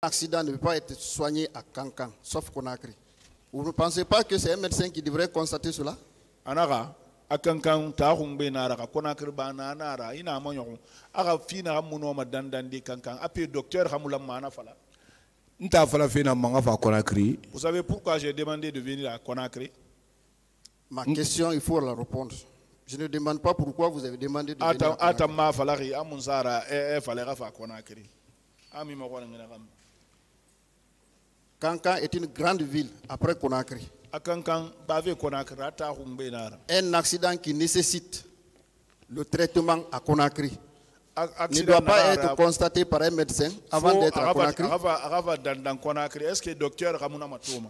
accident ne peut pas être soigné à Kankan, sauf Conakry. Vous ne pensez pas que c'est un médecin qui devrait constater cela? Anaga, à Kankan, Tahumbe Nara, Conakry Banana, Ina Moyon, Arafina Munoma Dandandi Kankan, appelé docteur Hamula Manafala. Vous savez pourquoi j'ai demandé de venir à Conakry? Ma question, il faut la répondre. Je ne demande pas pourquoi vous avez demandé de venir à Conakry. Kankan est une grande ville après Conakry. Un accident qui nécessite le traitement à Conakry ne doit pas être constaté par un médecin avant d'être à Conakry. Est-ce que le docteur Ramuna Matoma?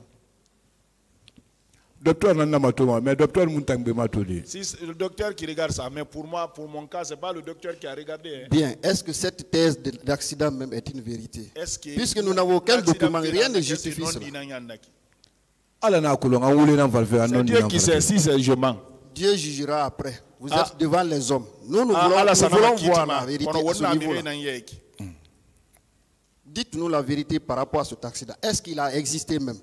Docteur Nanamatoma, mais docteur Muntangbe Matodi. Si le docteur qui regarde ça, mais pour moi, pour mon cas, ce n'est pas le docteur qui a regardé. Hein. Bien, est-ce que cette thèse d'accident même est une vérité? Puisque nous n'avons aucun document, rien ne justifie cela. C'est Dieu qui sait si je mens. Dieu jugera après. Vous êtes devant les hommes. Nous voulons voir la vérité à ce niveau-là. Dites-nous la vérité par rapport à cet accident. Est-ce qu'il a existé même?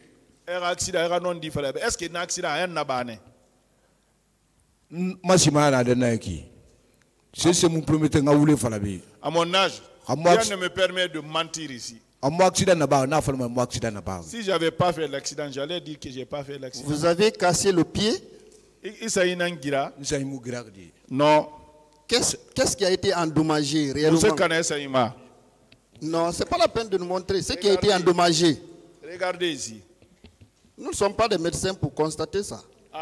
Est-ce qu'il y a un accident? C'est mon premier temps à vous faire. À mon âge, rien ne me permet de mentir ici. Si je n'avais pas fait l'accident, j'allais dire que je n'ai pas fait l'accident. Vous avez cassé le pied? Non. Qu'est-ce qui a été endommagé réellement? Non, ce n'est pas la peine de nous montrer ce qui a été endommagé. Regardez ici. Nous ne sommes pas des médecins pour constater ça. Il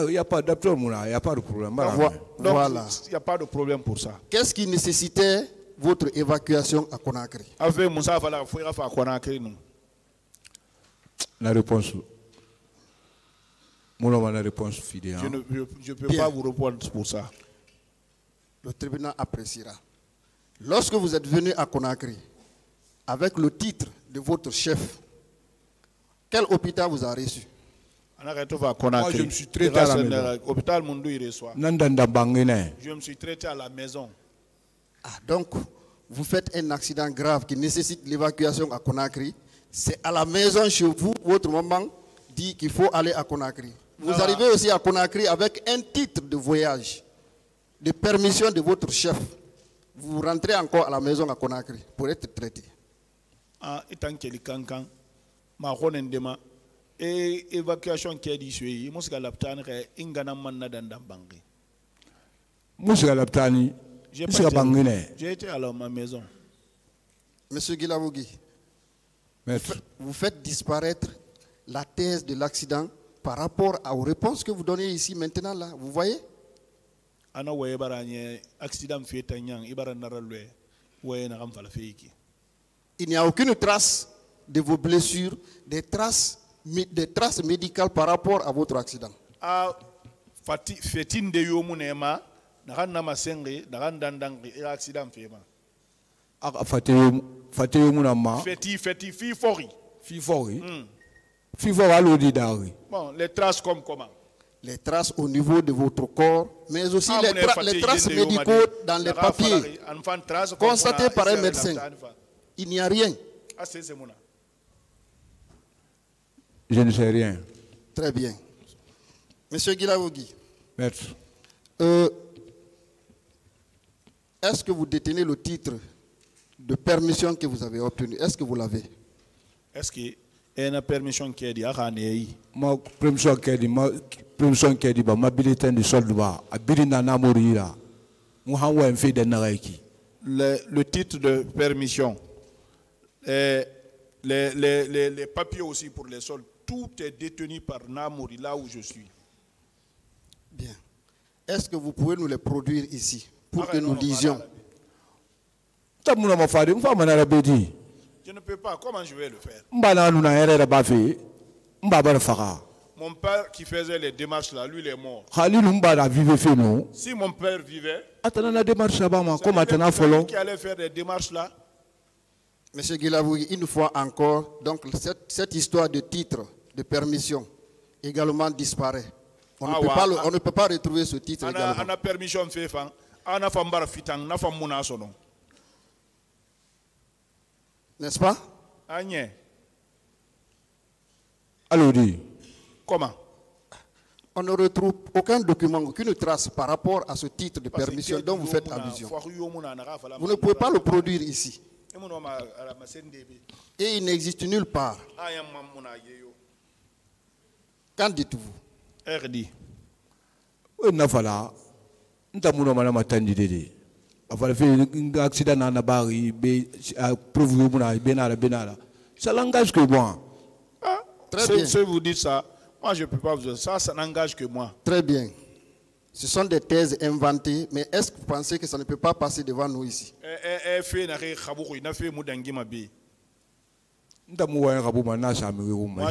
n'y a pas de docteur, il n'y a pas de problème. Voilà. Il n'y a pas de problème pour ça. Qu'est-ce qui nécessitait votre évacuation à Conakry? La réponse. La réponse fidèle. Je ne peux pas vous répondre pour ça. Le tribunal appréciera. Lorsque vous êtes venu à Conakry, avec le titre de votre chef, quel hôpital vous a reçu? Moi, je me suis traité à la maison. Je me suis traité à la maison. Ah, donc, vous faites un accident grave qui nécessite l'évacuation à Conakry. C'est à la maison chez vous, votre maman dit qu'il faut aller à Conakry. Vous arrivez aussi à Conakry avec un titre de voyage, de permission de votre chef. Vous rentrez encore à la maison à Conakry pour être traité. Et évacuation qui est dit, j'ai été à ma maison. Monsieur Guilawougi, vous faites disparaître la thèse de l'accident par rapport aux réponses que vous donnez ici maintenant là. Vous voyez? Il n'y a aucune trace de vos blessures, des traces médicales par rapport à votre accident. Bon, les traces comme comment? Les traces au niveau de votre corps, mais aussi les traces médicaux dans les papiers constatés par un médecin. Il n'y a rien. Je ne sais rien. Très bien. Monsieur Guilawougi, Maître. est-ce que vous détenez le titre de permission que vous avez obtenu? Est-ce que vous l'avez? Est-ce qu'il y a une permission qui est dit? Ma permission qui est dit, ma bulletin de solde, le titre de permission, les papiers aussi pour les soldes, tout est détenu par Namouri, là où je suis. Bien. Est-ce que vous pouvez nous les produire ici pour que nous lisions? Je ne peux pas. Comment je vais le faire? Mon père qui faisait les démarches là, lui il est mort. Si mon père vivait, c'est lui qui allait faire les démarches là. Monsieur Guilawougi, une fois encore, donc cette histoire de titre, de permission, également disparaît. On ne peut pas retrouver ce titre également. On a permission de faire. On a fait un fitang, on a fait un N'est-ce pas? Agnès. Alors dit. Comment? On ne retrouve aucun document, aucune trace par rapport à ce titre de permission dont vous faites allusion. Vous ne pouvez pas le produire ici. Et il n'existe nulle part. Qu'en dites-vous? RD. Ça n'engage que moi. Très bien. Si vous dites ça, moi je ne peux pas vous dire ça, ça n'engage que moi. Très bien. Ce sont des thèses inventées, mais est-ce que vous pensez que ça ne peut pas passer devant nous ici? Moi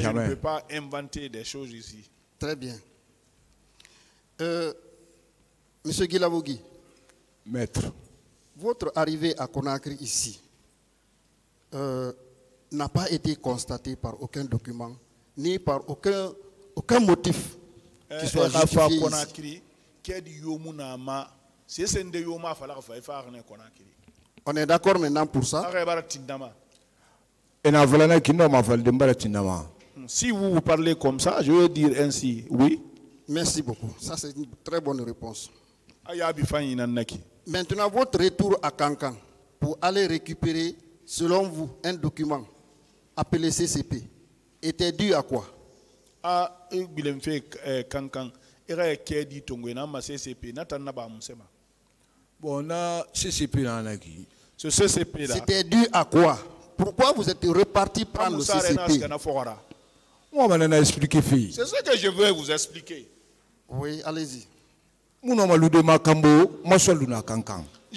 je ne peux pas inventer des choses ici. Très bien. Monsieur Guilavogui. Maître. Votre arrivée à Conakry ici n'a pas été constatée par aucun document, ni par aucun motif qui soit justifié ici. On est d'accord maintenant pour ça? Si vous parlez comme ça, je veux dire ainsi, oui. Merci beaucoup. Ça, c'est une très bonne réponse. Maintenant, votre retour à Kankan pour aller récupérer, selon vous, un document appelé CCP était dû à quoi? Ce CCP là. C'était dû à quoi? Pourquoi vous êtes reparti prendre le CCP? C'est ce que je veux vous expliquer. Oui, allez-y. Je ne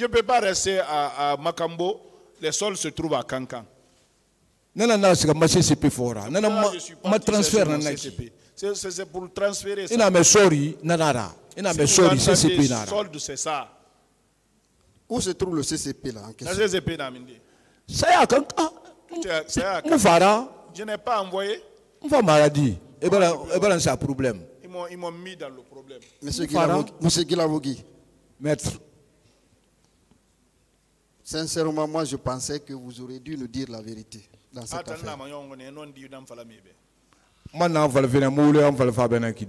peux pas rester à Makambo. Les sols se trouvent à Kankan. C'est pour transférer ça. Solde, c'est ça. Où se trouve le CCP là en question? Le CCP c'est à Kankan. Je n'ai pas envoyé. C'est un problème. Ils m'ont mis dans le problème. Monsieur Guilavogui. Maître. Sincèrement, moi je pensais que vous auriez dû nous dire la vérité dans cette affaire.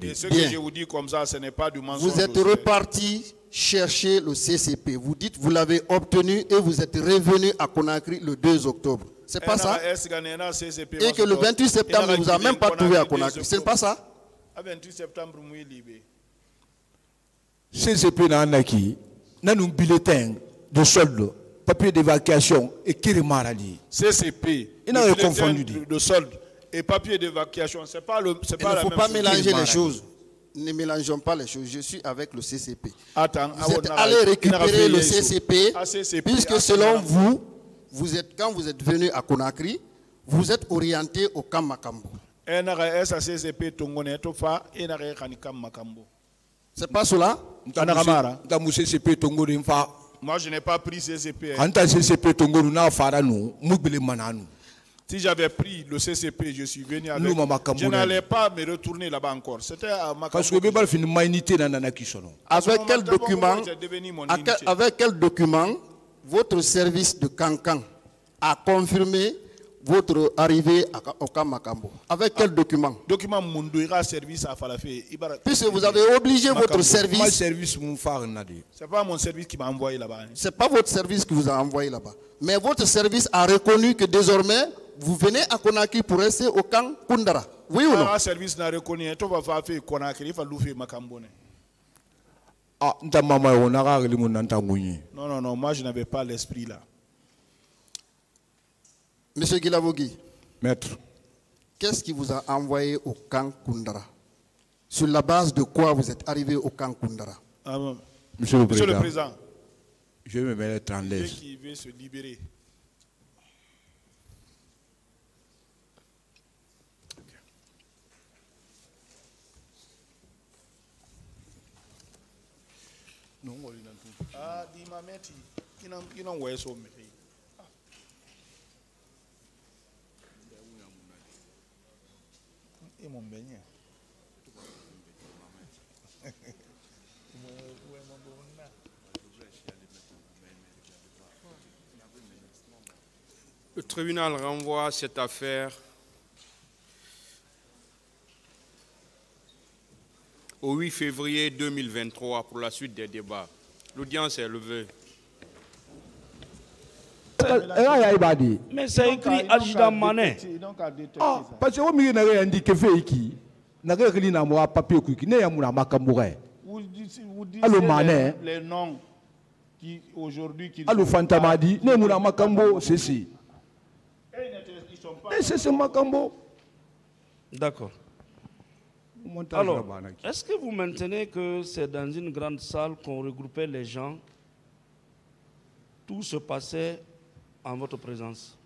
Et ce que je vous dis comme ça, ce n'est pas du mensonge. Vous êtes reparti chercher le CCP. Vous dites que vous l'avez obtenu et vous êtes revenu à Conakry le 2 octobre. C'est pas ça? Et que le 28 septembre, ne vous a même pas trouvé à Conakry. Ce n'est pas ça? Le 28 septembre, CCP n'a un bulletin de solde, papier d'évacuation et Kirimarali. CCP, il a confondu de solde et papier d'évacuation, c'est pas le. Il ne faut pas mélanger les choses. Ne mélangeons pas les choses. Je suis avec le CCP. Vous êtes allé récupérer le CCP, puisque selon vous, quand vous êtes venu à Conakry, vous êtes orienté au camp Makambo. C'est pas cela? Moi, je n'ai pas pris CCP. Si j'avais pris le CCP, je suis venu avec. Je n'allais pas me retourner là-bas encore. C'était à Makambo. Avec quel document votre service de Kankan a confirmé votre arrivée au camp Makambo? Avec quel document? Document Munduira service à Falafé. Puisque vous avez obligé votre service. C'est pas mon service qui m'a envoyé là-bas. C'est pas votre service qui vous a envoyé là-bas. Mais votre service a reconnu que désormais, vous venez à Conakry pour rester au camp Kundara. Oui ou non? Mon service n'a reconnu. Tu vas faire Conakry, il faut l'ouvrir Makambo. Non, moi je n'avais pas l'esprit là. Monsieur Guilavogui. Maître. Qu'est-ce qui vous a envoyé au camp Kundara? Sur la base de quoi vous êtes arrivé au camp Kundara? Monsieur le Président. Je vais me mettre en l'aise. Qui veut se libérer. Le tribunal renvoie cette affaire au 8 février 2023 pour la suite des débats. L'audience est levée. Mais c'est écrit adjudant Mané. Ah, parce que vous avez indiqué que vous avez papier qui n'est pas Vous dites les noms qui aujourd'hui qui Allo Fantamadi, ne muna makambo, c'est si. C'est makambo. D'accord. Alors, est-ce que vous maintenez que c'est dans une grande salle qu'on regroupait les gens? Tout se passait en votre présence.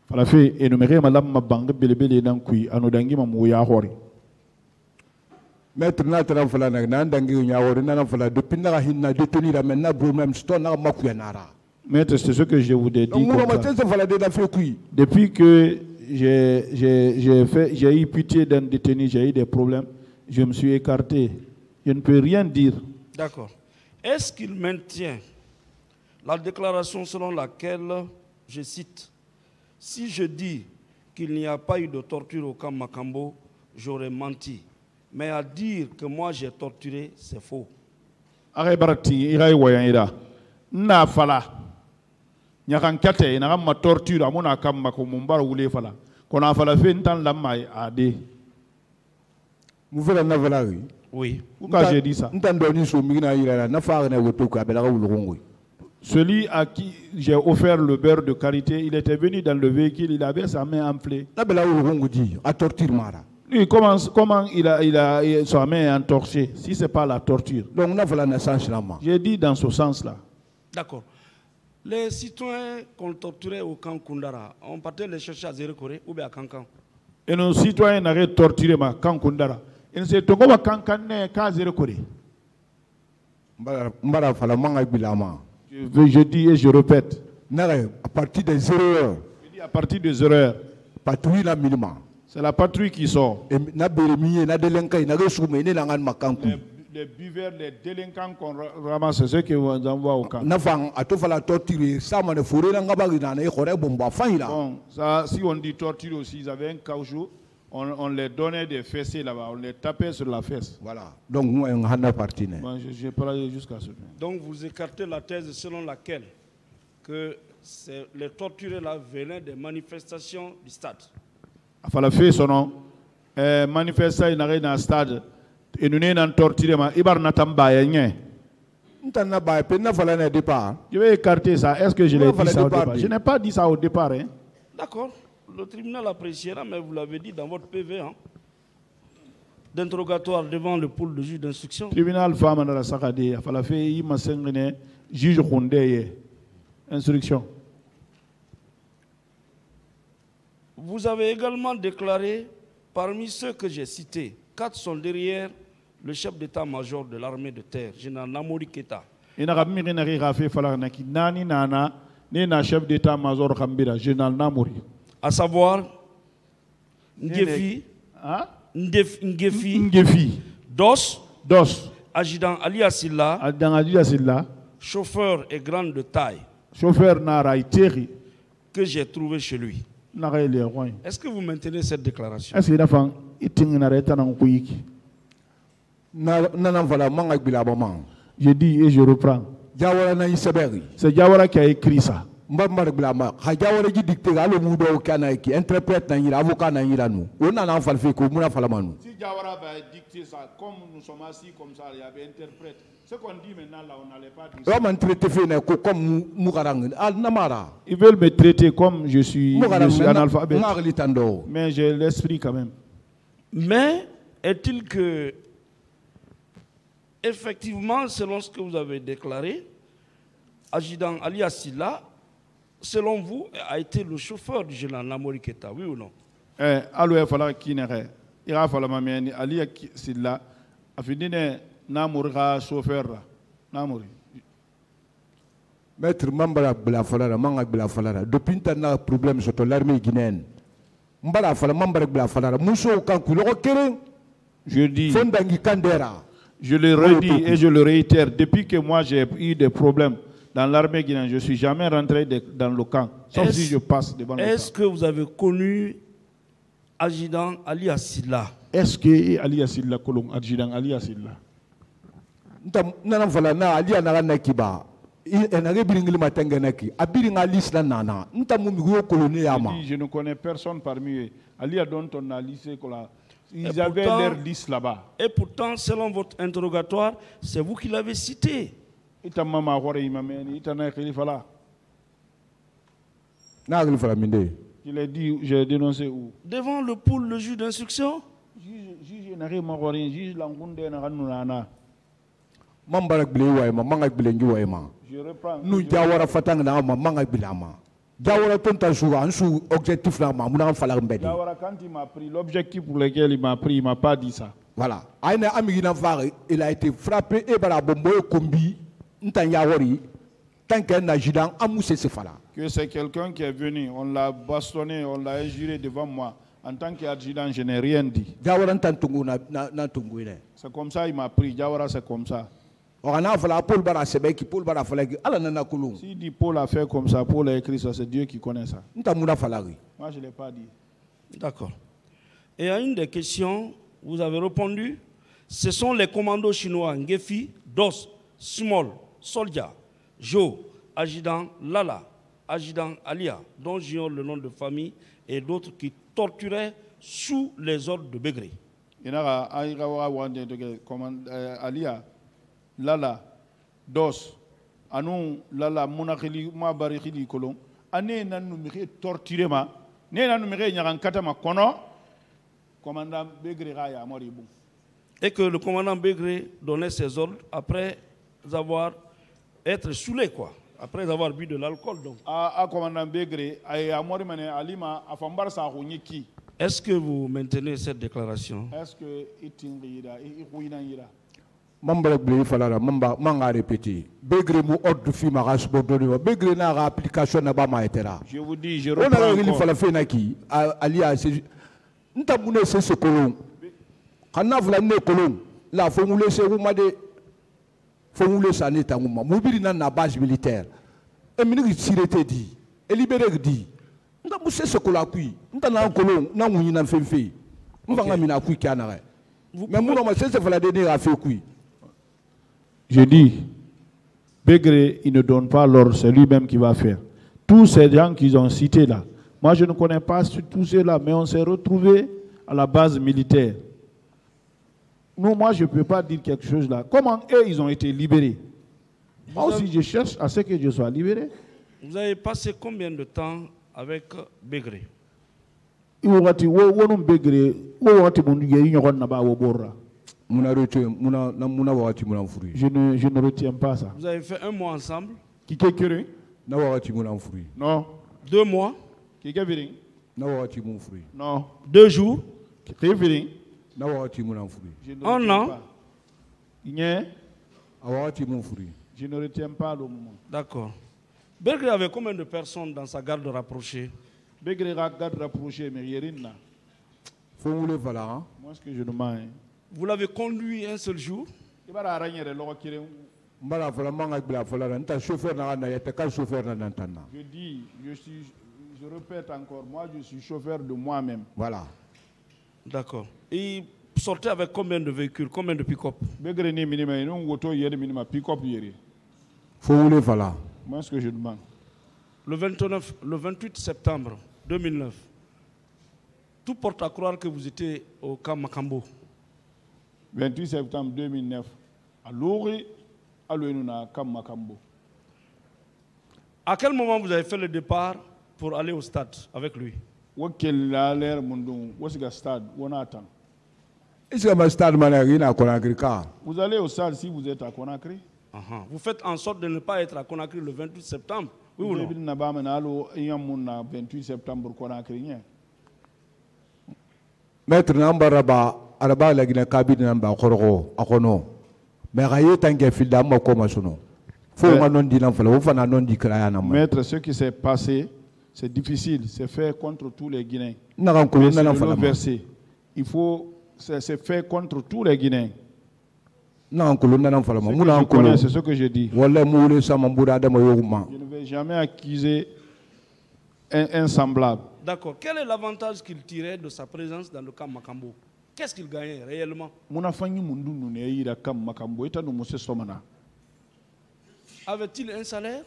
Fala fait énumérer madame mabanga belebele nan kui anodangi mamuya hori. Maître Nathan Fala Nandangi Yawori Nanafala, depuis la Hina détenu la maintenant, même stone à Makuyanara. Maître, c'est ce que je vous ai dit. Depuis que j'ai eu pitié d'un détenu, j'ai eu des problèmes, je me suis écarté. Je ne peux rien dire. D'accord. Est-ce qu'il maintient la déclaration selon laquelle, je cite, si je dis qu'il n'y a pas eu de torture au camp Makambo, j'aurais menti. Mais à dire que moi j'ai torturé, c'est faux. Na fala nyakankate na ma torture amona kamma ko mumbara wule fala kona fala fe ntan lamai ade muvela na vala oui pourquoi j'ai dit ça ntandoni so migina ira na fa na woto ka bela wulungu. Celui à qui j'ai offert le beurre de karité, il était venu dans le véhicule, il avait sa main enflée. Na bela wulungu di a torture mara. Lui, comment il a sa main entorchée, si ce n'est pas la torture. Donc, on a fait la sens là. J'ai dit dans ce sens-là. D'accord. Les citoyens qu'on torturait au camp Kundara, on partait les chercher à Zérekoré ou bien à Kankan. Et nos citoyens n'avaient torturé à camp Kundara. Et nous sommes à Kankan à Zérekoré. Je dis et je répète. À partir de 0 heures. Je dis à partir de 0 heures. Patrouille la minimum. C'est la patrouille qui sort. Les buveurs, les délinquants qu'on ramasse, c'est ceux qui vous envoient au camp. Bon, ça, si on dit torture aussi, ils avaient un caoutchouc, on les donnait des fessées là-bas, on les tapait sur la fesse. Voilà. Donc, moi, on a parti. Bon, j'ai parlé jusqu'à ce point. Donc, vous écartez la thèse selon laquelle que les torturés là venaient des manifestations du stade. Fala fait son nom manifesta inare na stade et nous n'en torturé ma ibar natamba yenye ntana ba pe na fala na départ. Je vais écarter ça. Est-ce que je l'ai dit ça au départ? Je n'ai pas dit ça au départ, hein. D'accord. Le tribunal appréciera, mais vous l'avez dit dans votre PV, hein, d'interrogatoire devant le pôle de juge d'instruction. Tribunal femme dans la sakade fala fait ima sengene juge Kondeye instruction. Vous avez également déclaré, parmi ceux que j'ai cités, 4 sont derrière le chef d'état-major de l'armée de terre, général Namori Keita. Chef d'état-major général Namori. À savoir, Ngefi, Dos, adjudant Ali Assila, chauffeur et grande de taille, chauffeur Nara Iteri, que j'ai trouvé chez lui. Est-ce que vous maintenez cette déclaration? Je dis et je reprends. C'est Diawara qui a écrit ça. Si Diawara va dicter ça, comme nous sommes assis comme ça, il y avait interprète. Ce qu'on dit maintenant là, on n'allait pas dire ça. Ils veulent me traiter comme je suis analphabète. Mais j'ai l'esprit quand même. Mais est-il que, effectivement, selon ce que vous avez déclaré, adjudant Ali Assila, selon vous, a été le chauffeur du général Namori Keita, oui ou non? Alors il fallait qu'il n'ait il a fallu m'amener Ali Assila a fini Namori chauffeur Namori. Maître Mambala Blafala, Manga Blafala, depuis un problème sur l'armée guinéenne. Mbala Fala Mambala Blafala, Mousso Kankulo Kéré. Je dis, je le redis et je le réitère, depuis que moi j'ai eu des problèmes dans l'armée guinéenne. Je ne suis jamais rentré dans le camp, sauf si je passe devant le camp. Est-ce que vous avez connu Adjudant Ali Assila? Est-ce que Ali Assila Kolong, Adjudant Ali Assila? Nana fala na Ali anara nakiba. Enare biringili matenge naki. Abiring Ali Assila nana. Nta mumigo koloni yama. Je ne connais personne parmi eux. Ali a donné ton lycée ils avaient leur liste là-bas. Et pourtant, selon votre interrogatoire, c'est vous qui l'avez cité. Il a dit, j'ai dénoncé où? Devant le pôle, le juge d'instruction. Je reprends. Nous Jawara fatang na ma manga bilama. Jawara tonta jour en sous objectif là ma muna fala mbedi. Jawara quand il m'a pris l'objectif pour lequel il m'a pris, il m'a pas dit ça. Voilà. Aina amigina vare, il a été frappé et bara bombo kombi ntan yawori tant qu'un adjudant amoussé se fala. Que c'est quelqu'un qui est venu, on l'a bastonné, on l'a injuré devant moi. En tant qu'adjudant, je n'ai rien dit. Jawara ntantungu na tungu ile. C'est comme ça il m'a pris. Jawara c'est comme ça. Si dit Paul a fait comme ça, Paul a écrit ça, c'est Dieu qui connaît ça. Moi, je ne l'ai pas dit. D'accord. Et à une des questions, vous avez répondu, ce sont les commandos chinois Ngefi, DOS, Small, Soldier, Jo, Adjudant Lala, Adjudant Alia, dont j'ignore le nom de famille, et d'autres qui torturaient sous les ordres de Begré. Il y a Alia. Lala, Dos, Anou, Lala, Monakili, Mabarikili, Kolon, Ané n'a numéré torturé ma, Né n'a numéré Nyankatama Kono, commandant Begré Raya Moribou. Et que le commandant Begré donnait ses ordres après avoir été saoulé, quoi, après avoir bu de l'alcool. Donc. Commandant Begré, à Morimane, Alima, à Fambar Sahouniki. Est-ce que vous maintenez cette déclaration? Est-ce que Itingira, Iruinangira? Mamba blé falara manga répété Begré mu ordre fi magas bodoni Begré na application na ba ma etera. Je vous dis, je reprends. On a réuni fala fe naki ali a nta mune se kolon kana vla ne kolon la fo mule se uma de fo mule sa ne tanguma mubiri na base militaire e minigi sirete di e libéré di nta mu se kola kui nta na kolon na munyi na femfe mvanga mina kui kana re mais mu no ma se fala de ne a fait kui. Je dis, Begré, il ne donne pas l'ordre, c'est lui-même qui va faire. Tous ces gens qu'ils ont cités là, moi je ne connais pas tous ceux-là, mais on s'est retrouvés à la base militaire. Non, moi je ne peux pas dire quelque chose là. Comment eux, ils ont été libérés? Moi aussi, je cherche à ce que je sois libéré. Vous avez passé combien de temps avec Begré? Je ne retiens pas ça. Vous avez fait 1 mois ensemble? Non. 2 mois? Non. 2 jours? 1 an? Je ne retiens pas le moment. D'accord. Begré avait combien de personnes dans sa garde rapprochée? Begré a garde rapprochée, mais il n'y a rien là. Moi, ce que je demande. Vous l'avez conduit un seul jour? Je dis, je répète encore, moi je suis chauffeur de moi-même. Voilà. D'accord. Et il sortait avec combien de véhicules, combien de pick-up? Moi ce que je demande. Le 28 septembre 2009, tout porte à croire que vous étiez au camp Makambo. 28 septembre 2009, à Lori, à l'Ouenouna, camp Makambo. À quel moment vous avez fait le départ pour aller au stade avec lui? Vous allez au stade si vous êtes à Conakry? Vous faites en sorte de ne pas être à Conakry le 28 septembre? Oui ou non? 28 septembre Conakry. Maître Nambaraba, Araba la Guinée Kabine Namba Korogo, Akono. Mais Raye Tangue Fildam Komasono. Maître, ce qui s'est passé, c'est difficile, c'est fait contre tous les Guinéens. Il faut, c'est fait contre tous les Guinéens. Je connais, c'est ce que je dis. Je ne vais jamais accuser un semblable. D'accord. Quel est l'avantage qu'il tirait de sa présence dans le camp Makambo? Qu'est-ce qu'il gagnait réellement? Avait-il un salaire?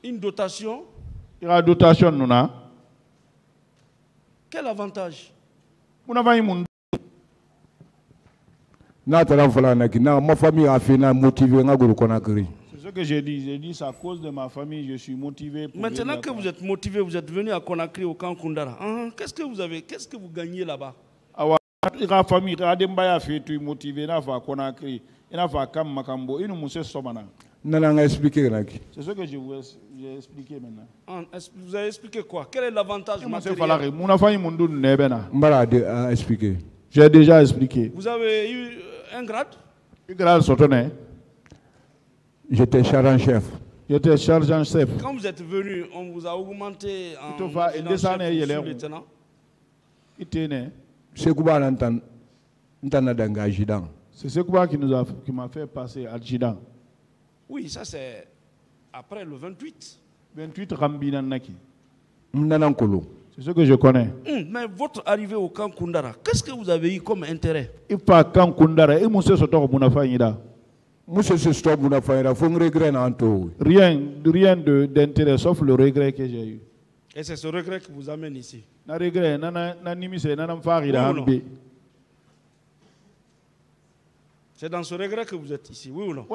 Une dotation? Quel avantage? Ma famille a fait motivé. C'est ce que j'ai dit. J'ai dit, c'est à cause de ma famille, je suis motivé. Maintenant que vous êtes motivé, vous êtes venu à Conakry au camp Koundara. Qu'est-ce que vous avez? Qu'est-ce que vous gagnez là-bas? La famille a été motivée à Conakry. Il a fait camp Makambo. Il nous somana. C'est ce que j'ai expliqué maintenant. Vous avez expliqué quoi? Quel est l'avantage matériel? J'ai déjà expliqué. Vous avez eu un grade? J'étais chargé-chef. J'étais chargé-chef. Quand vous êtes venu, on vous a augmenté en lieutenant? C'est ce qui m'a fait passer à Djidan. Oui, ça c'est après le 28. 28 Rambina Naki. C'est ce que je connais. Mais votre arrivée au camp Koundara, qu'est-ce que vous avez eu comme intérêt? Il faut camp Koundara et monsieur Sotor Bounafayida. Rien d'intérêt sauf le regret que j'ai eu. Et c'est ce regret qui vous amène ici. C'est dans ce regret que vous êtes ici, oui ou non?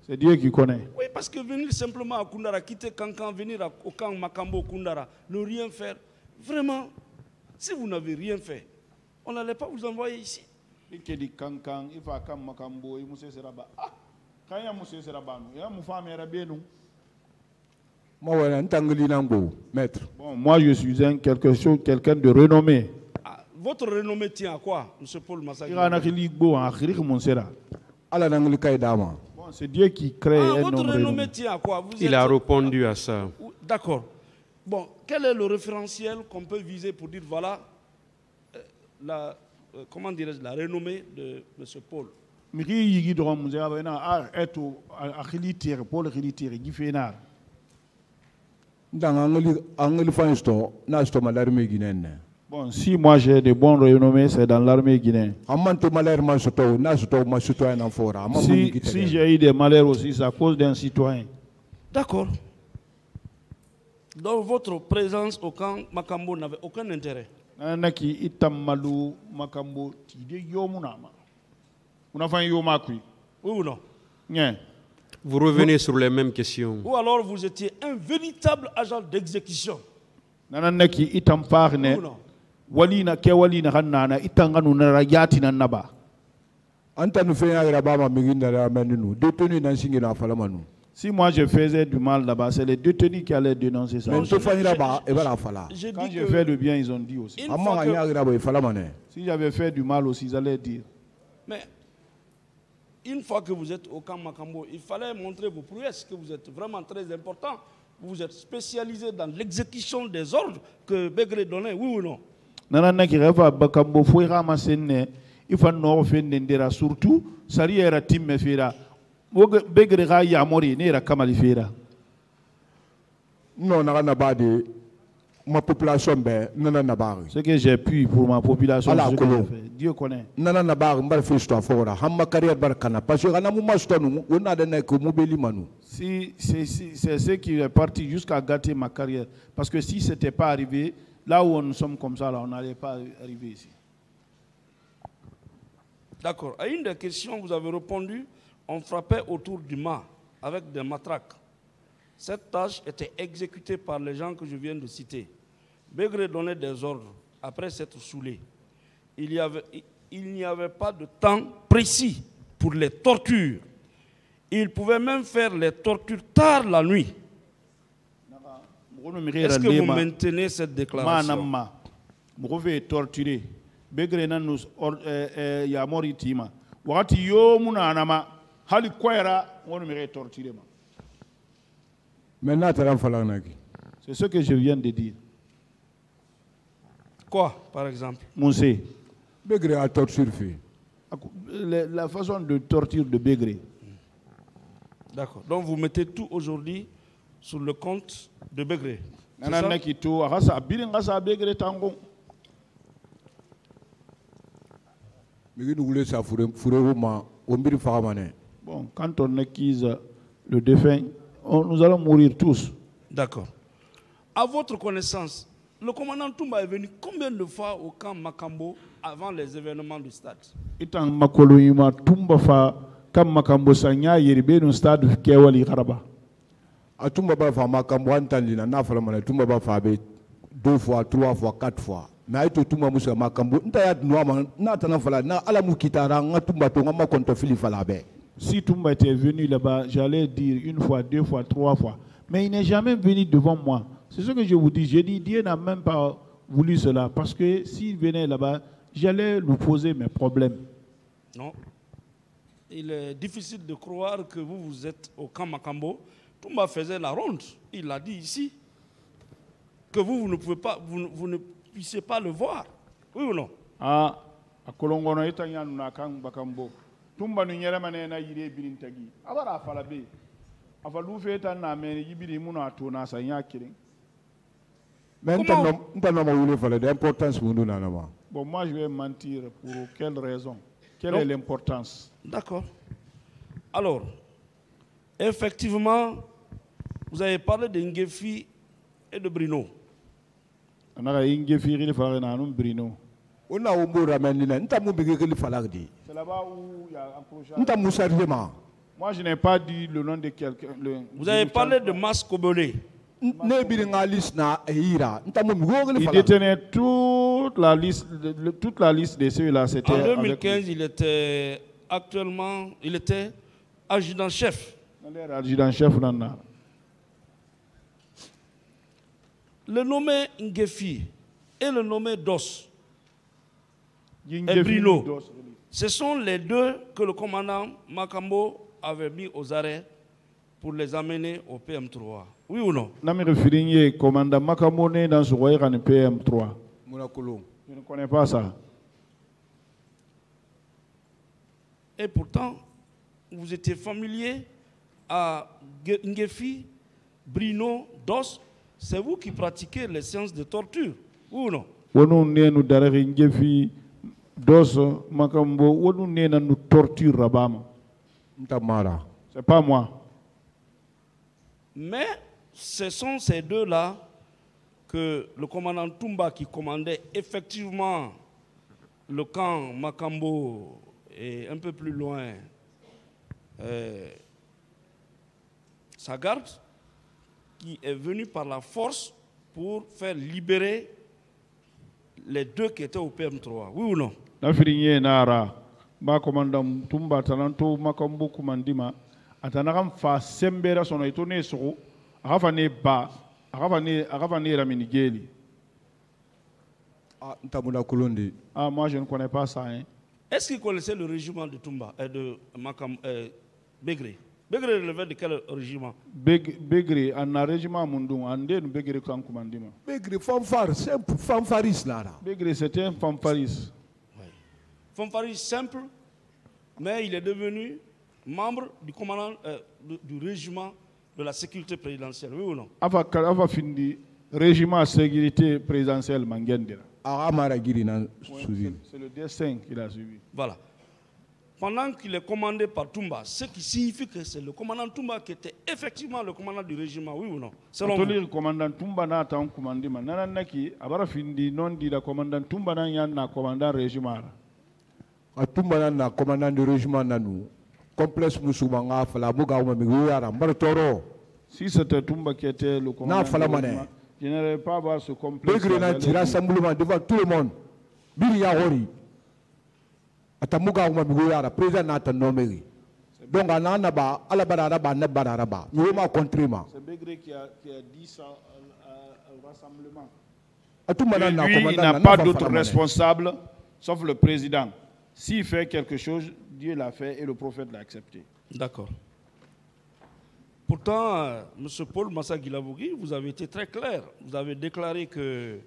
C'est Dieu qui connaît. Oui, parce que venir simplement à Koundara, quitter Kankan, venir au camp Makambo Koundara, ne rien faire, vraiment, si vous n'avez rien fait, on n'allait pas vous envoyer ici. Maître. Bon, moi je suis quelqu'un de renommé. Votre renommée tient à quoi, M. Paul Massagui? Bon, c'est Dieu qui crée un homme votre renommée renommé. tient à quoi? Il a répondu à ça. D'accord. Bon, quel est le référentiel qu'on peut viser pour dire voilà comment dirais-je, la renommée de M. Paul? Bon, si moi j'ai de bons renommées, c'est dans l'armée guinéenne. Si j'ai eu des malheurs aussi, c'est à cause d'un citoyen. D'accord. Donc votre présence au camp Makambo n'avait aucun intérêt. Oui ou non? Vous revenez sur les mêmes questions. Ou alors vous étiez un véritable agent d'exécution. Oui ou non? Si moi je faisais du mal là-bas, c'est les détenus qui allaient dénoncer ça. Quand je fais le bien, ils ont dit aussi. Si j'avais fait du mal aussi, ils allaient dire. Mais une fois que vous êtes au camp Makambo, il fallait montrer vos prouesses, que vous êtes vraiment très important. Vous êtes spécialisé dans l'exécution des ordres que Begré donnait, oui ou non? Surtout, non, ma population, ce que j'ai pu pour ma population, ce que j'ai fait. Dieu connaît. Si c'est ce qui est parti jusqu'à gâter ma carrière. Parce que si ce n'était pas arrivé, là où nous sommes comme ça, là, on n'allait pas arriver ici. D'accord. À une des questions, vous avez répondu, on frappait autour du mât avec des matraques. Cette tâche était exécutée par les gens que je viens de citer. Begré donnait des ordres après s'être saoulé. Il n'y avait pas de temps précis pour les tortures. Il pouvait même faire les tortures tard la nuit. Est-ce que vous maintenez cette déclaration? C'est ce que je viens de dire. Quoi, par exemple? Moussé. Begré a torture fait. La façon de torture de Begré. D'accord. Donc vous mettez tout aujourd'hui sur le compte de Begré. C'est ça? Nana Nekito, Arasa, Bilingasa Begré Tango. Bon, quand on acquise le défunt, nous allons mourir tous. D'accord. À votre connaissance, le commandant Toumba est venu combien de fois au camp Makambo avant les événements du stade? Itan Makoloyuma Toumba fa kam Makambo Sanya Yeribe no stade Kewali Karaba. A Toumba ba fa Makambo Antandina na fala mana Toumba ba fa 2 fois, 3 fois, 4 fois. Mais aito Toumba musa Makambo ntaya noama na tana fala na ala mukitara nga Toumba to nga makonto fili fala be. Si Toumba était venu là-bas, j'allais dire 1 fois, 2 fois, 3 fois. Mais il n'est jamais venu devant moi. C'est ce que je vous dis. J'ai dit, Dieu n'a même pas voulu cela. Parce que s'il venait là-bas, j'allais lui poser mes problèmes. Non. Il est difficile de croire que vous êtes au camp Makambo. Toumba faisait la ronde. Il l'a dit ici. Que vous ne pouvez pas, vous ne puissiez pas le voir. Oui ou non? Ah, à Kolongono, il y a un camp Makambo. Toumba nous yere manena yire bilintagi. Abara falabe. Afalu feta na meni yibiri muna tona sanya kirin. Maintenant, bon, moi je vais mentir pour quelle raison? Quelle est l'importance? D'accord. Alors, effectivement, vous avez parlé de Ngefi et de Brino. On a Ngefi et de Brino. On a c'est là-bas où il y a un projet. Moi je n'ai pas dit le nom de quelqu'un. Vous avez parlé de Mas Kobole. Il détenait toute la liste de ceux-là. En 2015, il était adjudant-chef. Adjudant-chef. Le nommé Ngefi et le nommé Dos et Brino, ce sont les deux que le commandant Makambo avait mis aux arrêts pour les amener au PM3. Oui ou non? Je me commandant Makambo dans ce royaume PM3. Je ne connais pas ça. Et pourtant, vous étiez familier à Ngefi, Brino, Dos. C'est vous qui pratiquez les séances de torture. Oui ou non? C'est pas moi. Mais ce sont ces deux-là que le commandant Toumba, qui commandait effectivement le camp Makambo et un peu plus loin sa garde, qui est venu par la force pour faire libérer les deux qui étaient au PM3. Oui ou non? Commandant Toumba Talanto Makambo Kumandima Atanagam fa sembera son étonné sur Ravane Ba Ravane Raminigeli. Ah, moi je ne connais pas ça. Hein. Est-ce qu'il connaissait le régiment de Toumba et de Begré? Begré relevait de quel régiment? Begré, en un régiment Mundung, en deux Begré quand commandima. Begré, fanfare, simple, fanfaris là. Begré, c'était un fanfaris. Fanfaris simple, mais il est devenu membre du commandant du régiment de la sécurité présidentielle, oui ou non? Ava findi régiment de sécurité présidentielle Mangendera. C'est le destin qu'il a suivi. Voilà. Pendant qu'il est commandé par Toumba, ce qui signifie que c'est le commandant Toumba qui était effectivement le commandant du régiment, oui ou non? Selon vous. Le commandant Toumba n'a pas commandé, mais nanaki abara findi non dit le commandant Toumba n'a yanna commandant régiment. A Toumba n'a commandant du régiment nanou. Complexe Mousoubanga fala muga ou miguara mbartoro. Si c'était Toumba qui était le commandant, je n'aurais pas avoir ce complexe. Le grand tira rassemblement devant tout le monde. Bilia Hori. Atamuga ou miguara président Nathan Nomeri. Donc en anaba, alabaraba, nebaraba. Nous sommes contrima. C'est Begré qui a dit ça au rassemblement. Lui, il n'a pas d'autre responsable sauf le président. S'il fait quelque chose, Dieu l'a fait et le prophète l'a accepté. D'accord. Pourtant, M. Paul Massa Guilavogui, vous avez été très clair. Vous avez déclaré que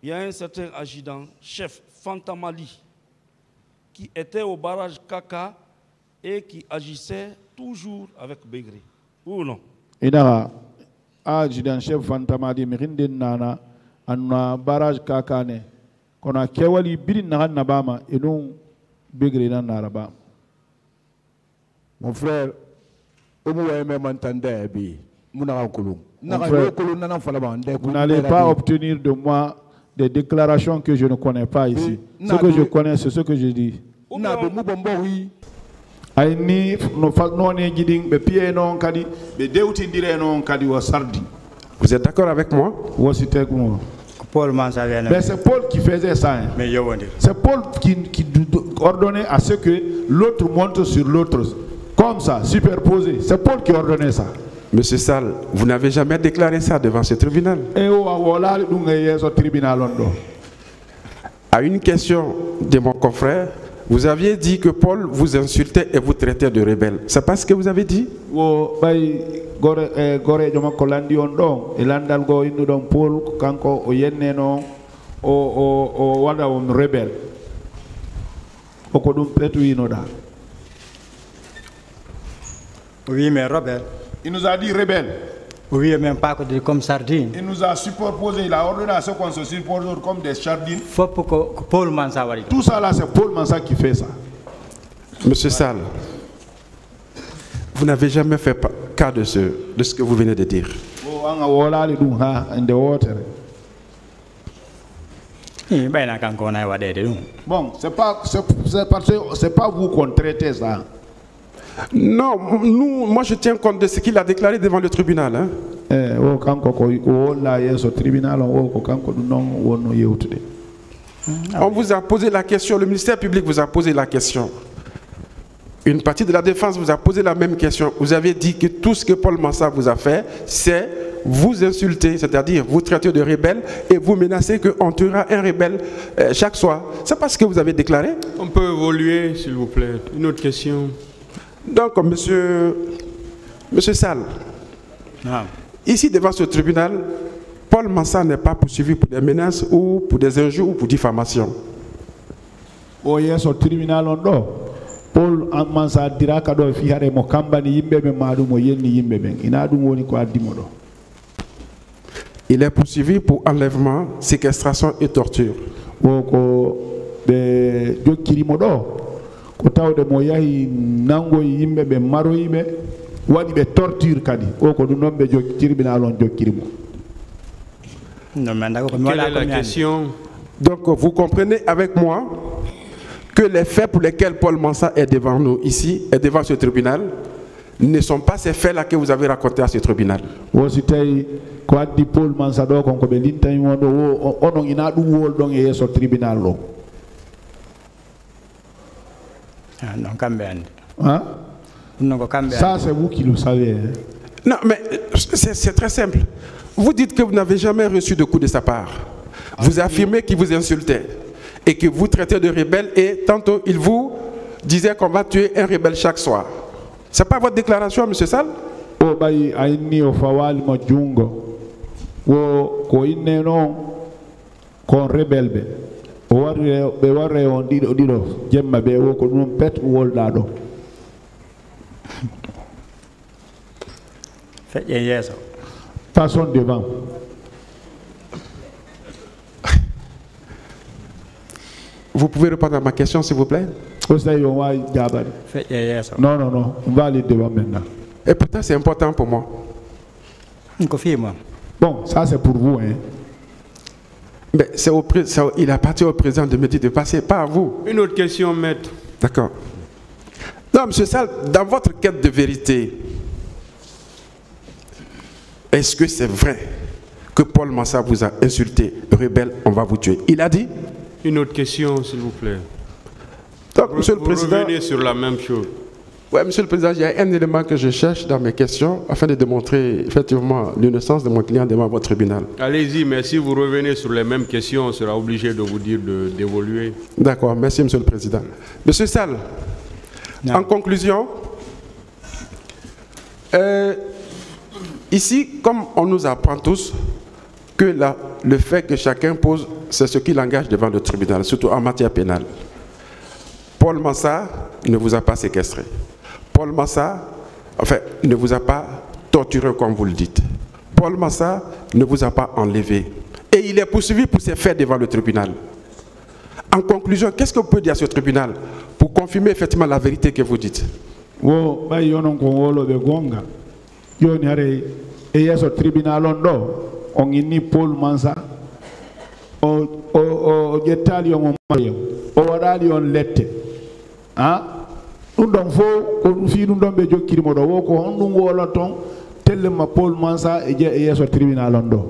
il y a un certain adjudant, chef Fantamali, qui était au barrage Kaka et qui agissait toujours avec Begré. Ou non? Inara, adjudant chef Fantamali, Mirinde Nana, Anna barrage Kaka ne, qu'on a Kewali Birin Nabama et non Begré dans Narabam. Mon frère, vous n'allez pas obtenir de moi des déclarations que je ne connais pas ici. Ce que je connais, c'est ce que je dis. Vous êtes d'accord avec moi? Mais c'est Paul qui faisait ça. Hein. C'est Paul qui ordonnait à ce que l'autre monte sur l'autre. Comme ça, superposé. C'est Paul qui ordonnait ça. Monsieur Sall, vous n'avez jamais déclaré ça devant ce tribunal. À une question de mon confrère, vous aviez dit que Paul vous insultait et vous traitait de rebelle. C'est pas ce que vous avez dit? Oui, mais rebelle. Il nous a dit rebelle. Oui, même pas comme sardine. Il nous a superposé, il a ordonné à ce qu'on se superpose comme des sardines. Faut que Paul Mansa. Tout ça là, c'est Paul Mansa qui fait ça. Monsieur Sall, vous n'avez jamais fait cas de ce que vous venez de dire. Bon, c'est pas vous qu'on traitez ça. Non, moi je tiens compte de ce qu'il a déclaré devant le tribunal. Hein. On vous a posé la question, le ministère public vous a posé la question. Une partie de la défense vous a posé la même question. Vous avez dit que tout ce que Paul Mansa vous a fait, c'est vous insulter, c'est-à-dire vous traiter de rebelle et vous menacer qu'on tuera un rebelle chaque soir. C'est pas ce que vous avez déclaré? On peut évoluer, s'il vous plaît. Une autre question. Donc, monsieur Sall, ici devant ce tribunal, Paul Mansa n'est pas poursuivi pour des menaces ou pour des injures ou pour diffamation. Paul Mansa dira kado fiare mo kambani yimbe be madu mo yenni yimbe ben ina dum woni ko addimodo. Il est poursuivi pour enlèvement, séquestration et torture. Ko be jokirimo do ko tawde mo yahi nango yimbe be maro yimbe wadi be torture kadi o ko dum nombe tribunal on jokirimo. Quelle est la question? Donc vous comprenez avec moi que les faits pour lesquels Paul Mansa est devant nous ici, est devant ce tribunal, ne sont pas ces faits-là que vous avez racontés à ce tribunal. Paul Mansa do ko be lintay modo onon ina dum wol don e so tribunal lo. Non, Cambiande. Hein? Ça, c'est vous qui le savez. Hein? Non, mais c'est très simple. Vous dites que vous n'avez jamais reçu de coup de sa part. Vous affirmez qu'il vous insultait et que vous traitez de rebelle et tantôt il vous disait qu'on va tuer un rebelle chaque soir. C'est pas votre déclaration, M. Sall? Oh, bayi aini ofawali mo jungo. Wo ko inne non kon rebelle. O warre on dido jemma be wo ko dum pet wolda do. Passons devant. Vous pouvez répondre à ma question, s'il vous plaît? Non, on va aller devant maintenant. Et pourtant, c'est important pour moi. Bon, ça c'est pour vous. Hein. Mais il appartient au président de me dire de passer, pas à vous. Une autre question, maître. D'accord. Non, M. Sall, dans votre quête de vérité, est-ce que c'est vrai que Paul Mansa vous a insulté, rebelle, on va vous tuer? Il a dit? Une autre question, s'il vous plaît. Donc, Monsieur le Président, revenez sur la même chose. Oui, Monsieur le Président, il y a un élément que je cherche dans mes questions afin de démontrer effectivement l'innocence de mon client devant votre tribunal. Allez-y, mais si vous revenez sur les mêmes questions, on sera obligé de vous dire d'évoluer. D'accord, merci Monsieur le Président. Monsieur Sall, en conclusion, ici, comme on nous apprend tous que le fait que chacun pose, c'est ce qui l'engage devant le tribunal, surtout en matière pénale. Paul Mansah ne vous a pas séquestré. Paul Mansah, enfin, ne vous a pas torturé comme vous le dites. Paul Mansah ne vous a pas enlevé. Et il est poursuivi pour ses faits devant le tribunal. En conclusion, qu'est-ce que vous pouvez dire à ce tribunal pour confirmer effectivement la vérité que vous dites? Tribunal on inni Paul Mansah o jettali on Mario o wadali on lette ha dum don fo ko fi dum don be jokkirimo do wo ko on dum wolo ton tellema Paul Mansah e je yeso tribunal on do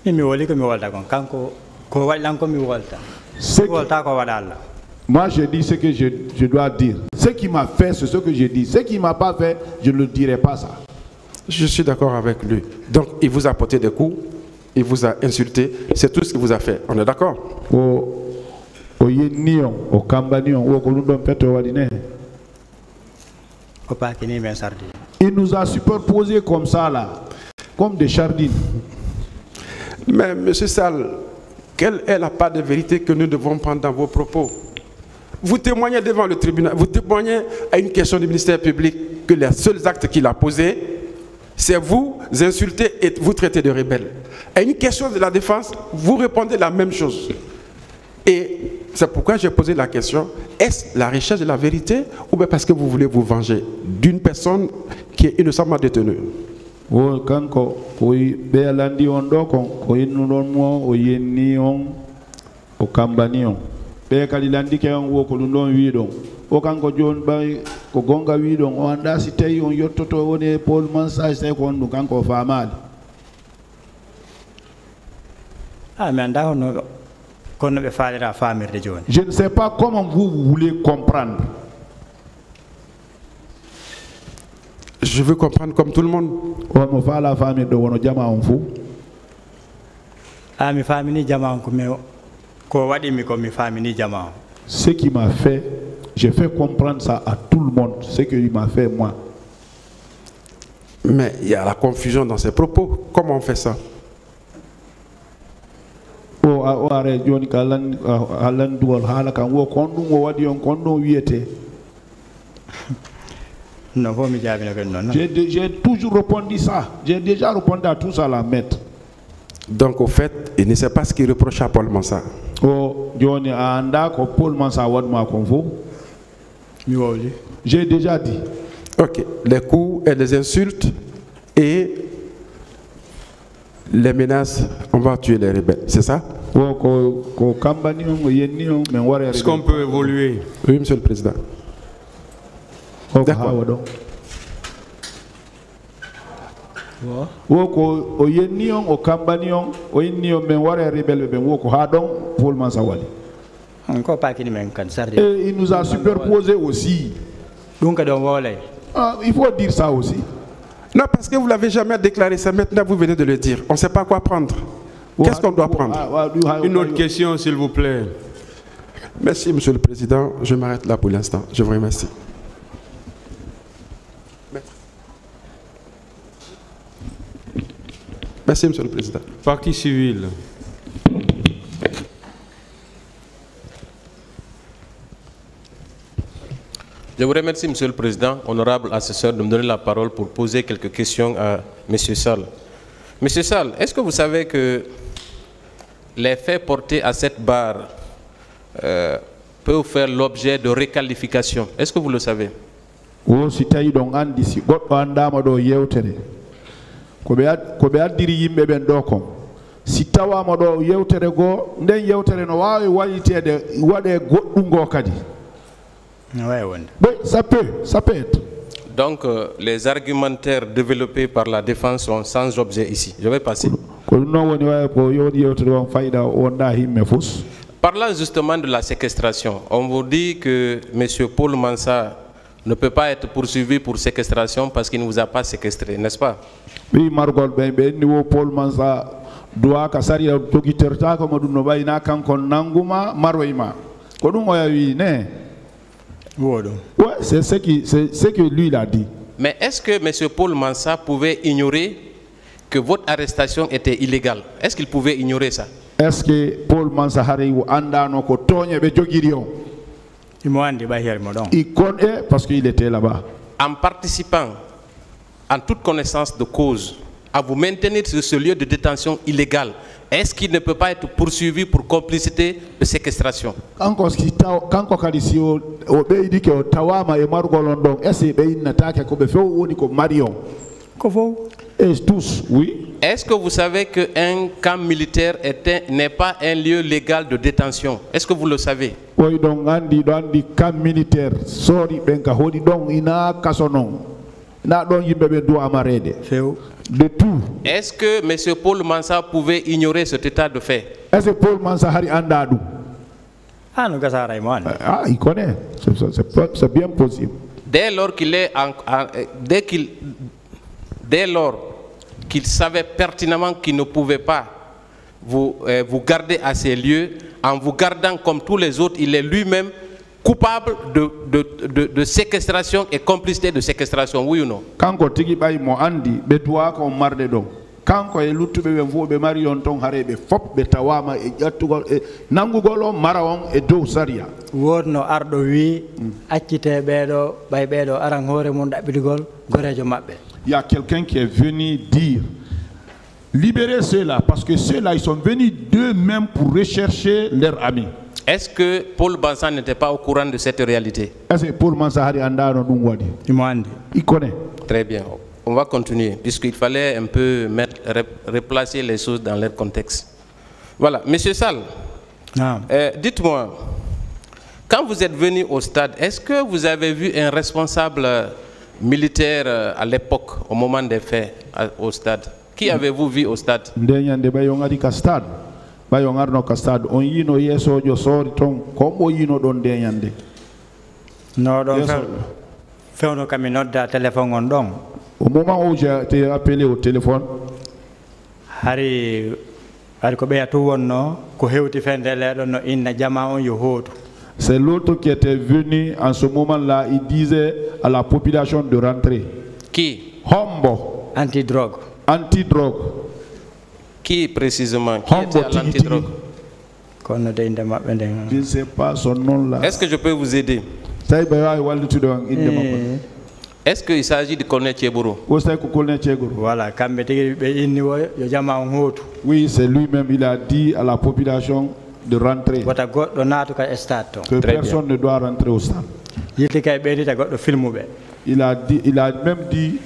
mi woli ko mi walta kon kanko ko wadlan ko mi walta walta ko wadalla. Moi je dis ce que je dois dire. Ce qui m'a fait, c'est ce que je dis. Ce qui m'a pas fait, je ne dirai pas ça. Je suis d'accord avec lui. Donc, il vous a porté des coups, il vous a insulté, c'est tout ce qu'il vous a fait. On est d'accord? Il nous a superposé comme ça, là, comme des sardines. Mais, M. Sall, quelle est la part de vérité que nous devons prendre dans vos propos? Vous témoignez devant le tribunal, vous témoignez à une question du ministère public que les seuls actes qu'il a posés, c'est vous insulter et vous traiter de rebelle. À une question de la défense, vous répondez la même chose. Et c'est pourquoi j'ai posé la question, est-ce la recherche de la vérité ou bien parce que vous voulez vous venger d'une personne qui est innocemment détenue? Be kalilandi ke on wo ko ndon wi don o kanko jon bay ko gonga wi don o anda si tay on yottoto woni Paul Mansah say ko on kanko faamaali mi anda hono kono be faalira faamirde joni. Je ne sais pas comment vous voulez comprendre. Je veux comprendre comme tout le monde. On mo faala faamirde wono jama on fu mi faamini jama on ko me ce qui m'a fait, j'ai fait comprendre ça à tout le monde, ce qu'il m'a fait moi. Mais il y a la confusion dans ses propos. Comment on fait ça? J'ai toujours répondu ça. J'ai déjà répondu à tout ça, la maître. Donc au fait, il ne sait pas ce qu'il reproche à Paul Mansah. J'ai déjà dit. Ok, les coups et les insultes et les menaces, on va tuer les rebelles, c'est ça? Est-ce qu'on peut évoluer? Oui, Monsieur le Président. D'accord. Et il nous a superposé aussi. Il faut dire ça aussi. Non, parce que vous ne l'avez jamais déclaré, c'est maintenant vous venez de le dire. On ne sait pas quoi prendre. Qu'est-ce qu'on doit prendre? Une autre question, s'il vous plaît. Merci, Monsieur le Président. Je m'arrête là pour l'instant. Je vous remercie. Merci, Monsieur le Président. Partie civile. Je vous remercie, Monsieur le Président, honorable assesseur, de me donner la parole pour poser quelques questions à M. Sall. Monsieur Sall, est-ce que vous savez que les faits portés à cette barre peuvent faire l'objet de réqualification? Est-ce que vous le savez? Si tawama do yewtere go nden yewtere no wawi walitede wade goddum go kadi ça peut être. Donc les argumentaires développés par la défense sont sans objet ici. Je vais passer. Parlant justement de la séquestration, on vous dit que M. Paul Mansah ne peut pas être poursuivi pour séquestration parce qu'il ne vous a pas séquestré, n'est-ce pas? Oui, Margol, niveau Paul Mansah doit kasari dokiterta ko modum no bayina kanko nanguma maroima. Ko dum oya wi ne. Ouais, c'est ce que lui il a dit. Mais est-ce que M. Paul Mansah pouvait ignorer que votre arrestation était illégale? Est-ce qu'il pouvait ignorer ça? Est-ce que Paul Mansahari ou andano ko tonye be jogirion? Il connaît parce qu'il était là-bas. En participant en toute connaissance de cause à vous maintenir sur ce lieu de détention illégal, est-ce qu'il ne peut pas être poursuivi pour complicité de séquestration? Kanko kalisio obeidi ke tawama e margolondon ese be natake ko be few woni ko marion. Kofo tous, oui. Est-ce que vous savez qu'un camp militaire n'est pas un lieu légal de détention? Est-ce que vous le savez? Oui, donc andi camp militaire sori benka hodi don ina kasonon. Na don yimbe be do amarede. De tout. Est-ce que M. Paul Mansa pouvait ignorer cet état de fait? Est-ce que Paul Mansa hari andadu? Il connaît. C'est bien possible. Dès lors qu'il est dès lors qu'il savait pertinemment qu'il ne pouvait pas vous garder à ces lieux, en vous gardant comme tous les autres, il est lui-même coupable de séquestration et complicité de séquestration, oui ou non? Kanko tigi bay mo andi be duwa ko marde do. Kanko e luttube be fu be mari on ton harebe fop be tawama e jattugol e nangugolo marawon e dow saria. Wodno ardo wi accite beedo bay beedo aran hore mon dabbidigol gorejo mabbe. Il y a quelqu'un qui est venu dire libérez ceux-là parce que ceux-là ils sont venus d'eux-mêmes pour rechercher leurs amis. Est-ce que Paul Bansan n'était pas au courant de cette réalité? Est-ce que Paul Mansahari andano dum wadi? Il connaît. Très bien. On va continuer puisqu'il fallait un peu replacer les choses dans leur contexte. Voilà, Monsieur Sall. Dites-moi, quand vous êtes venu au stade, est-ce que vous avez vu un responsable militaire à l'époque, au moment des faits, au stade? Qui avez-vous vu au stade? On yino yeso jo sori ton ko yino don deñande. No don fewno kami nodda téléphone on don. Au moment où j'ai été appelé au téléphone, hari ko beatu wonno ko hewti fendele don no inna jama on yo hoto. C'est l'autre qui était venu en ce moment-là, il disait à la population de rentrer. Qui? Hombo. Anti-drogue. Anti-drogue. Qui précisément? Qui était à l'antidrogue? Je ne sais pas son nom là. Est-ce que je peux vous aider? Est-ce qu'il s'agit de Colonel Tchebourou? Voilà, oui, c'est lui-même, il a dit à la population de rentrer. Que personne ne doit rentrer au stade. Il a même dit,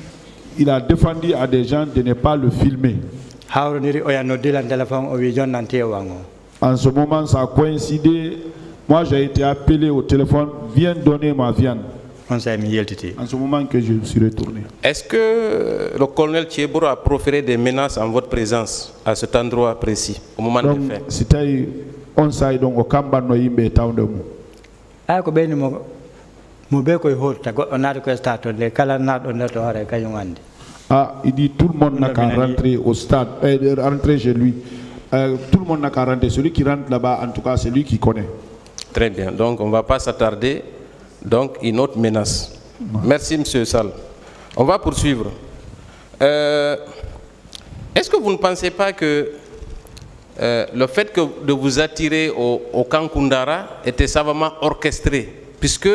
il a défendu à des gens de ne pas le filmer. En ce moment, ça a coïncidé. Moi, j'ai été appelé au téléphone, viens donner ma viande. En ce moment que je me suis retourné. Est-ce que le colonel Tchebourou a proféré des menaces en votre présence à cet endroit précis, au moment des faits? C'était on s'aide donc au Kamba no yimbe tawnde mu. Ah, il dit tout le monde n'a qu'à rentrer au stade, rentrer chez lui. Tout le monde n'a qu'à rentrer. Celui qui rentre là-bas, en tout cas, c'est lui qui connaît. Très bien. Donc, on ne va pas s'attarder. Donc, une autre menace. Merci, Monsieur Sall. On va poursuivre. Est-ce que vous ne pensez pas que le fait de vous attirer au camp Koundara était savamment orchestré, puisque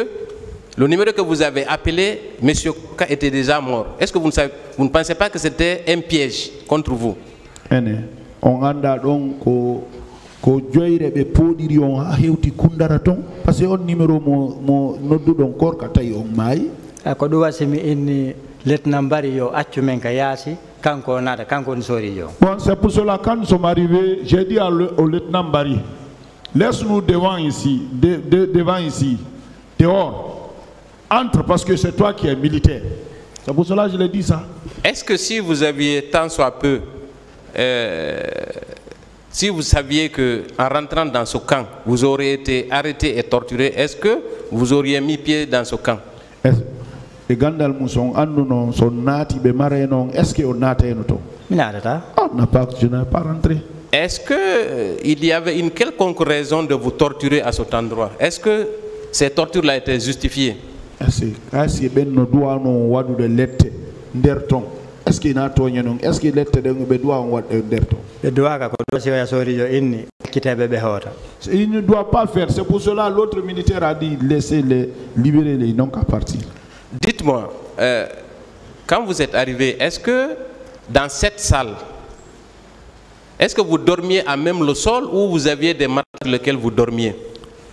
le numéro que vous avez appelé, M. K était déjà mort? Est-ce que vous ne pensez pas que c'était un piège contre vous? On anda donc ko joyre be podiri on ha hewti Koundara ton parce que on numéro mo noddu don korka tay on may ko do wasimi inni lieutenant Bari yo accu men ka yasi kanko nada kanko sori yo. Bon, c'est pour cela quand nous sommes arrivés, j'ai dit au lieutenant Bari, laisse-nous devant ici, devant ici, dehors, entre parce que c'est toi qui es militaire. C'est pour cela que je l'ai dit ça. Est-ce que si vous aviez tant soit peu si vous saviez qu'en rentrant dans ce camp, vous auriez été arrêté et torturé, est-ce que vous auriez mis pied dans ce camp? Est-ce que on n'a pas, je n'ai pas rentré. Est-ce qu'il y avait une quelconque raison de vous torturer à cet endroit? Est-ce que ces tortures-là étaient justifiées? Est-ce est-ce qu'il a toñé non est-ce qu'il lette de be doit on wat derto be doit ka ko do ci ya sori yo inni kitabe be hota il ne doit pas faire, c'est pour cela l'autre militaire a dit laissez les libérer les non qu'à partir. Dites-moi, quand vous êtes arrivé, est-ce que dans cette salle, est-ce que vous dormiez à même le sol ou vous aviez des matelas sur lesquels vous dormiez?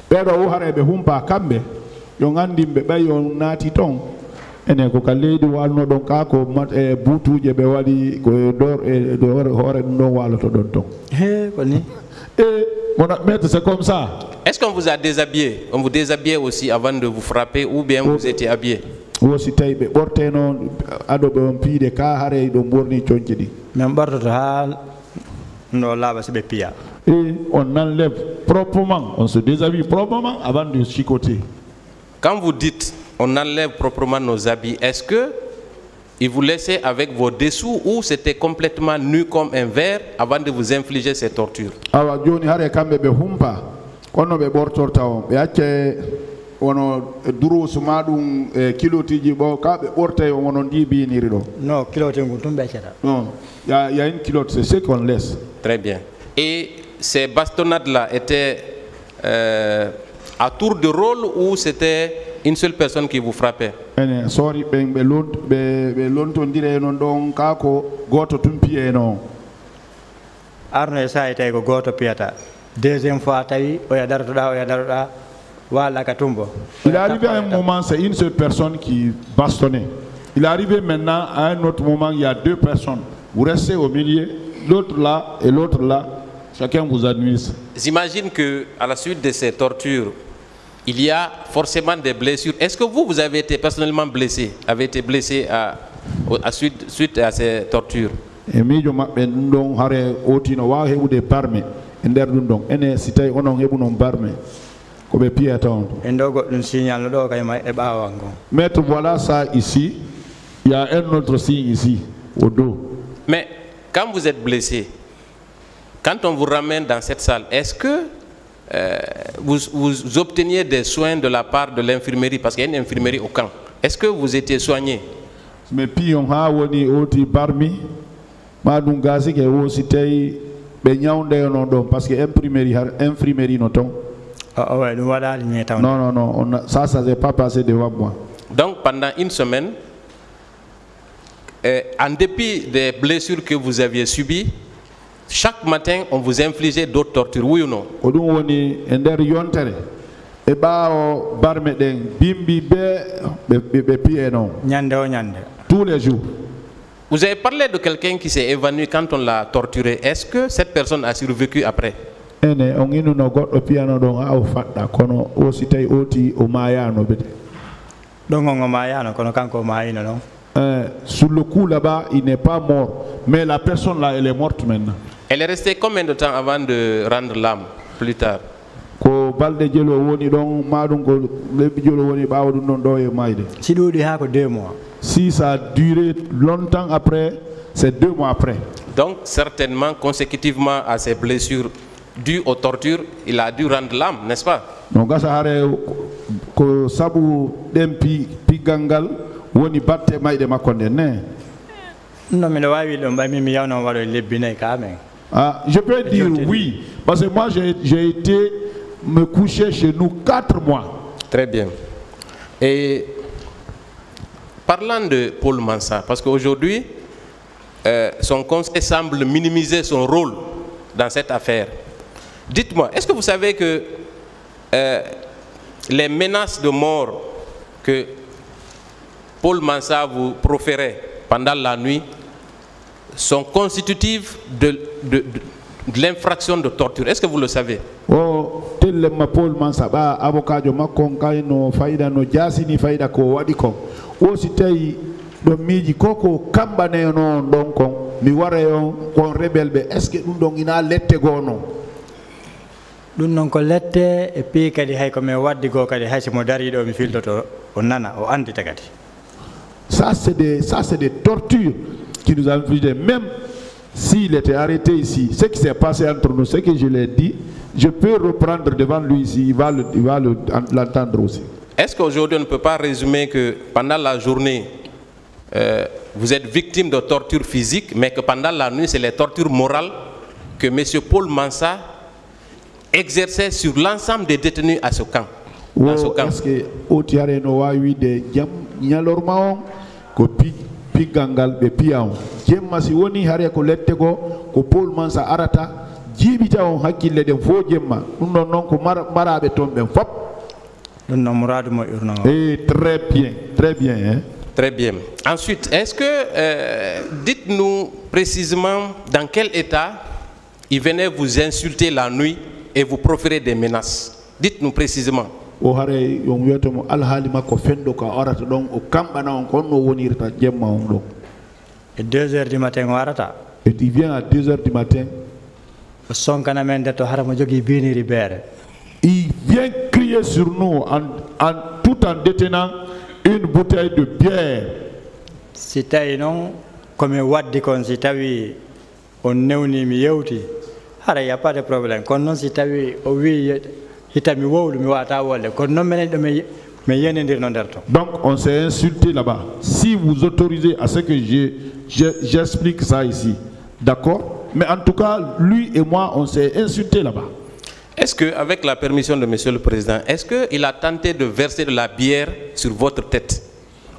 Pero o harebe humpa kambe yo ngandi be bayo nati ton ene ko kaledi walno don ka ko mat e butuje be wadi ko dor e do hore don walo to don ton he ko ni mon maître c'est comme ça. Est-ce qu'on vous a déshabillé? On vous déshabillait aussi avant de vous frapper ou bien vous étiez habillé? Aussi taybe borte non adobe on piide ka hare do borni cionci même borto ha no laba se be pia. Et on enlève proprement, on se déshabille proprement avant de chicoter. Quand vous dites on enlève proprement nos habits, est-ce que il vous laissait avec vos dessous ou c'était complètement nu comme un verre avant de vous infliger ces tortures? Awa joni hare kambe be humpa kono be bortorta on be acce wono duro sumadum kilotiji bo ka be bortay wono ndibi ni rido. Non, kilote ngutum be chata. Non, il y a une kilote, c'est ce qu'on laisse. Très bien. Et ces bastonnades-là étaient à tour de rôle ou c'était une seule personne qui vous frappait? Sorry, be lonto ndire non don kako goto tumpi eno. Arno sa ite ko goto piata. Deuxième fois tawi o ya daruda wala katumbo. Il est arrivé à un moment, c'est une seule personne qui bastonnait. Il est arrivé maintenant à un autre moment, il y a deux personnes. Vous restez au milieu, l'autre là et l'autre là. Chacun vous administre. J'imagine que à la suite de ces tortures, il y a forcément des blessures. Est-ce que vous avez été personnellement blessé, avez été blessé suite à ces tortures? Et mijo mabbe ndon hare otino wa hebude barme nder dum don ene sitay onon hebunon barme ko be piata on endogo dun signal do kayma e bawango. Maître, voilà ça ici, il y a un autre signe ici au dos. Mais quand vous êtes blessé, quand on vous ramène dans cette salle, est-ce que vous obteniez des soins de la part de l'infirmerie? Parce qu'il y a une infirmerie au camp. Est-ce que vous étiez soigné? Mais puis on a woni oti barmi madum gazi ke wosi tay be nyawnde non don parce que infirmerie non ton. Non, ça s'est pas passé devant moi. Donc pendant une semaine, en dépit des blessures que vous aviez subies, chaque matin, on vous infligeait d'autres tortures, oui ou non? Tous les jours. Vous avez parlé de quelqu'un qui s'est évanoui quand on l'a torturé. Est-ce que cette personne a survécu après? Sur le coup là-bas, il n'est pas mort. Mais la personne là, elle est morte maintenant. Elle est restée combien de temps avant de rendre l'âme plus tard? Si ça a duré longtemps après, c'est 2 mois après. Donc certainement, consécutivement à ces blessures dues aux tortures, il a dû rendre l'âme, n'est-ce pas? Non, je peux dire oui, parce que moi j'ai été me coucher chez nous 4 mois. Très bien. Et parlant de Paul Mansah, parce qu'aujourd'hui, son conseil semble minimiser son rôle dans cette affaire. Dites-moi, est-ce que vous savez que les menaces de mort que Paul Mansah vous proférait pendant la nuit sont constitutives de l'infraction de torture? Est-ce que vous le savez? Oh, Paul Mansah ba avocat jo makon kayno faida no jasini faida ko wadi ko o sitay do miji koko kambane no don kon mi wara yon kon rebelbe. Est-ce que dum don ina lette gono dum non ko lette e pi kadi hay ko me waddi go kadi hay mo dari do mi fildoto o nana o andi tagati. Ça c'est des tortures qui nous ont infligé. Même s'il était arrêté ici, ce qui s'est passé entre nous, ce que je l'ai dit, je peux reprendre devant lui ici, il va l'entendre aussi. Est-ce qu'aujourd'hui on ne peut pas résumer que pendant la journée, vous êtes victime de tortures physiques, mais que pendant la nuit, c'est les tortures morales que M. Paul Mansa exerçait sur l'ensemble des détenus à ce camp. Est-ce que au tiare no wawi de jam nyalorma on ko pigangal be piaon jemma si woni hare ko lette ko Paul Mansa arata jibita on hakkille de fo jemma dum non ko marabe tombe fop dum no muradu mo urna très bien hein? Très bien. Ensuite, est-ce que dites-nous précisément dans quel état il venait vous insulter la nuit et vous proférer des menaces. Dites-nous précisément. O hare yon yotomo alhaali makko fendo ko arata don o kambana on konno wonirta jemma on do. Et 2 heures du matin o arata. Et il vient à 2 heures du matin. O sonkana men de to haramo jogi biniri bere. Il vient crier sur nous tout en détenant une bouteille de bière. Si tawi non comme waddi kon si tawi on newni mi yewti hara y a pas de problème kon non si tawi o wi hitami wowlu mi wata wolle kon non menen do me yenendir non derto. Donc on s'est insulté là-bas. Si vous autorisez à ce que j'explique ça ici, d'accord? Mais en tout cas, lui et moi, on s'est insulté là-bas. Est-ce que, avec la permission de Monsieur le Président, est-ce qu'il a tenté de verser de la bière sur votre tête?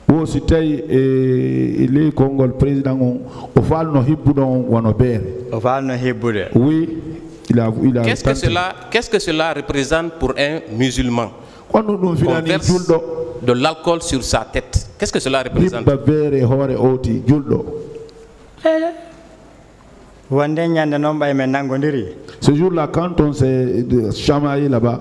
Oui, c'était le Congo, le président, oui, il a Qu'est-ce que cela représente pour un musulman? On verse de l'alcool sur sa tête. Qu'est-ce que cela représente? Ce jour-là, quand on s'est chamaillé là-bas,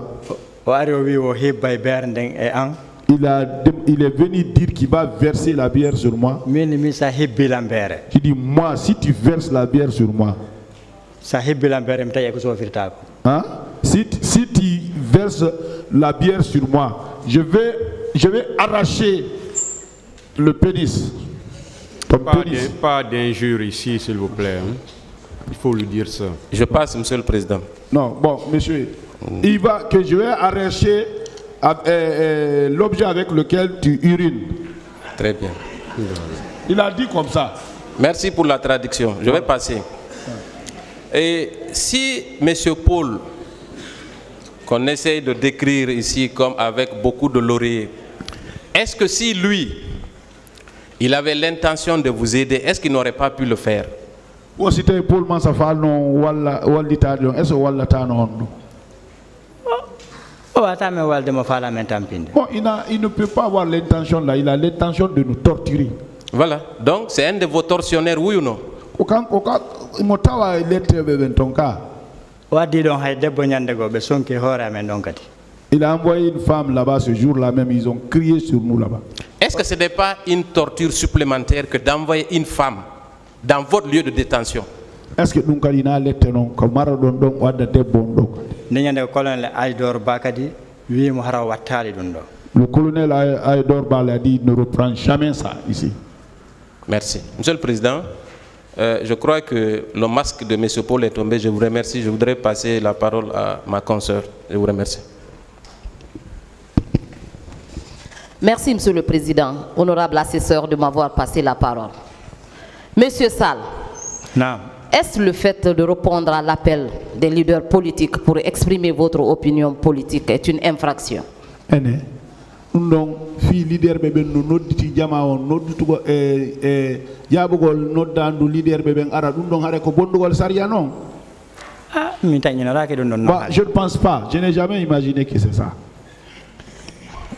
il est venu dire qu'il va verser la bière sur moi. Il dit, moi, si tu verses la bière sur moi, hein? Si tu verses la bière sur moi, je vais arracher le pénis. Pas d'injure ici, s'il vous plaît. Hein? Il faut lui dire ça. Je passe, Monsieur le Président. Non, bon, monsieur, je vais arracher l'objet avec lequel tu urines. Très bien. Il a dit comme ça. Merci pour la traduction. Je vais passer. Et si Monsieur Paul, qu'on essaye de décrire ici comme avec beaucoup de lauriers, est-ce que si lui, il avait l'intention de vous aider, est-ce qu'il n'aurait pas pu le faire? Bon, il ne peut pas avoir l'intention là, il a l'intention de nous torturer. Voilà, donc c'est un de vos tortionnaires, oui ou non? Il a envoyé une femme là-bas ce jour-là même, ils ont crié sur nous là-bas. Est-ce que ce n'est pas une torture supplémentaire que d'envoyer une femme dans votre lieu de détention? Est-ce que nous le colonel Aïdor Bala dit ne reprend jamais ça ici. Merci. Monsieur le Président, je crois que le masque de M. Paul est tombé. Je vous remercie. Je voudrais passer la parole à ma consoeur. Je vous remercie. Merci, Monsieur le Président, honorable assesseur, de m'avoir passé la parole. Monsieur Sall, est-ce le fait de répondre à l'appel des leaders politiques pour exprimer votre opinion politique est une infraction? Non, fi leader bebe no nodditi jama on noddutugo jabugol noddandu leader bebe ara dum don hare ko bondugol sariya non. Je ne pense pas, je n'ai jamais imaginé que c'est ça.